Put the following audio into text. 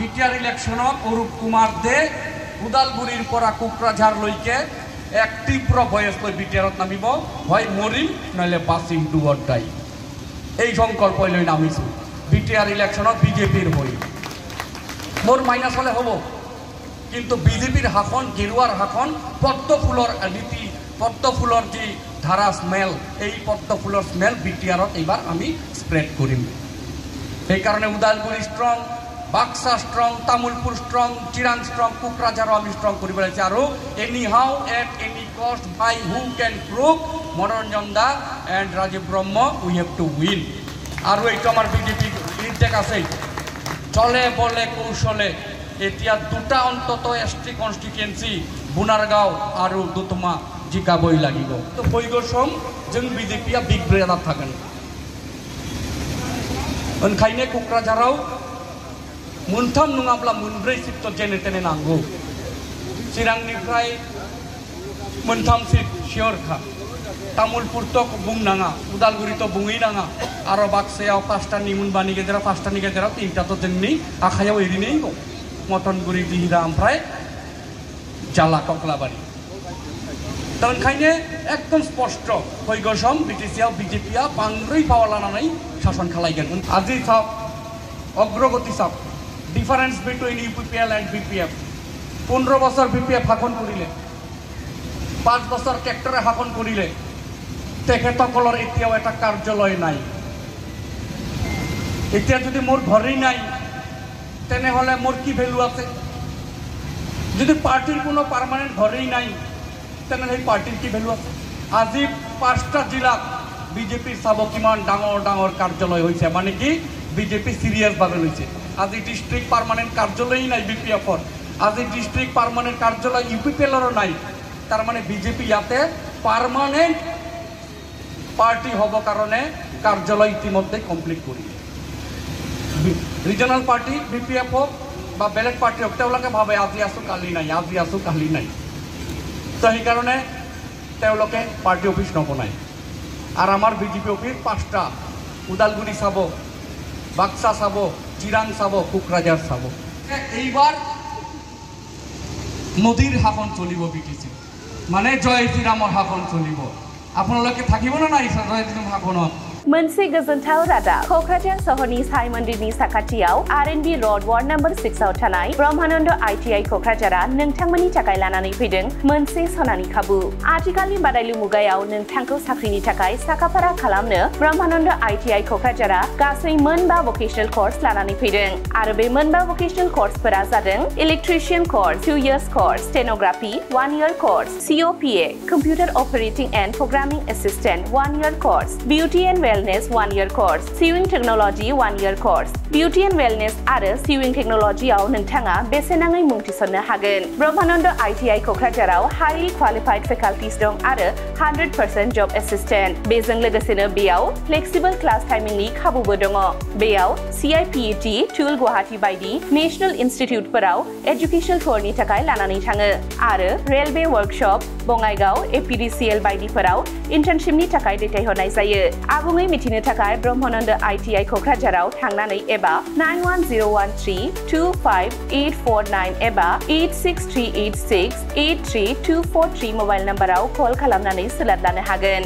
BTR ইলেকশনত Arup Kumar দে উদালগুড়িৰ পৰা কোকৰাঝাৰ লৈকে এক তীব্ৰ ভয়েস লৈ বিটিআৰত নামিব হয় মৰিম নহলে বাচিম ডু অৰ ডাই এই সংকল্প লৈ নামিছো বিটিআৰ ইলেকশনত বিজেপিৰ হৈ মোর মাইনাস হলে হব কিন্তু বিজেপির হাখন গেরুয়ার হাখন পদ্ম ফুলর নীতি পদ্ম ফুলর যে ধারা স্মেল এই পদ্ম ফুলর স্মেল বিটিআরত এইবার আমি স্প্রেড করিম এই কারণে Udalguri strong Baksa strong Tamulpur strong Chirang strong কোকরাঝারও আমি স্ট্রং করি পেলাইছি আর anyhow at any cost by who can prove Manoranjan da and Rajib Brahma we have to win আর এইটো আমার বিজেপি ইনটেক আছে চলে বলে কৌশলে এতিয়া দুটা অন্তত এসটি কনস্টিটুয়েন্সি বুনারগাঁও আর দুতমা জিকাবই লাগিব তো বৈগসম जों বিজেপিয়া বিগ ব্রেদার থাকেন ओंखायनो क'क्राझाराव मोनथाम नङाब्ला मोनब्रै सिट जेने तेने नांगौ चिरांनिफ्राय मोनथाम सिट सियरखा तामुलपुरथ' बुंनाङा उदालगुरिथ' बुङैनाङा आरो बाक्सायाव पाँचटानि मोनबानि गेजेराव पाँचटानि गेजेराव तिनटाथ' जोंनि आखायाव ओरैनो दं मटनगुरि दिहिरा ओमफ्राय जाला कक्लाबारि दा ओंखायनो एकदम स्पष्ट फैगौ सम बिटिसिआव बिजेपिया बांद्राय पावार लानानै शासन खालायगोन আজি চাওক অগ্রগতি চাওক difference between UPPL and BPF 15 বছর বিপিএফ শাসন কৰিলে 5 বছৰ ট্ৰেক্টৰে শাসন কৰিলে তেখেতসকলৰ এতিয়াও এটা কাৰ্যালয় নাই এতিয়া যদি মোৰ ঘৰেই নাই তেনেহলে মোৰ কি ভ্যালু আছে যদি পার্টির কোনো পার্মানেন্ট ঘরেই নাই তেনেহলে এই পার্টির কি ভ্যালু আছে আজি 5টা জেলাত বিজেপির চাব কিমান ডাঙৰ ডাঙৰ কাৰ্যালয় হৈছে মানে কি বিজেপি সিরিয়াসভাবে লৈছে আজি ডিস্ট্রিক্ট পার্মানেন্ট কার্যালয়ই নাই বিপিএফর আজি ডিস্ট্রিক্ট পার্মানেন্ট কার্যালয় ইউপিপিএলরও নাই তার মানে বিজেপি ইয়াতে পার্মানেন্ট পার্টি হব কারণে কার্যালয় ইতিমধ্যে কমপ্লিট করি রিজনাল পার্টি বিপিএফ হোক বা বেলেগ পার্টি হোক তেওঁলোকে ভাবে আজি আছো কালি নাই আজি আছো কালি নাই তো সেই কারণে তেওঁলোকে পার্টি অফিস নবনায় আর আমার বিজেপি অফিস 5টা উদালগুড়ি চাব বাক্সা চাব চিরাং চাব কোকরাঝার চাব এইবার মোদীর শাসন চলিব বিটিসি মানে জয় শ্ৰীৰামৰ শাসন চলিব আপোনালোকে থাকিব না নাই জয় শ্রীরাম শাসনত मोनसे गोजोनथाव रादाब क'क्राझार सहरनि साइ मन्दिरनि साखाथियाव आरएनबि र'ड वार्ड नम्बर 6 आव थानाय ब्रह्मानन्द आईटीआई क'क्राझारा नोंथांमोननि थाखाय लानानै फैदों मोनसे सनानि खाबु आथिखालनि बादायलु मुगायाव नोंथांखौ साख्रिनि थाखाय साखाफारा खालामनो ब्रह्मानन्द आईटीआई क'क्राझारा गासै मोनबा भकेशनेल कर्स लानानै फैदों आरो बे मोनबा भकेशनेल कर्सफोरा जादों electrician course 2 years course stenography 1 year course COPA computer operating and programming assistant 1 year course beauty and Wellness 1 year course, Sewing Technology 1 year course, Beauty and Wellness आरो Sewing Technology आव नोंथाङा बेसेनाङै मुं थिसननो हागोन। ब्रह्मानन्द ITI क'क्राझाराव highly qualified faculties दं आरो 100% job assistant। बेजों लोगोसेनो बेयाव flexible class timingनि खाबुबो दङ। बेयाव CIPET, टुल गुवाहाटी बायदि नेशनेल इनस्टिट्युटफोराव एजुकेशनल टुरनि थाखाय लानानै थाङो आरो रेलवे वर्कशप बङाइगाव APDCL बायदिफोराव इन्टार्नशिपनि थाखाय दैथायहरनाय जायो। आबुङै मिथिनो थाखाय ब्रह्मानन्द ITI क'क्राझाराव थांनानै एबा 9101325849 एबा 863868324 मबाइल नम्बराव कल खालामनानै सोलाद लानो हागोन।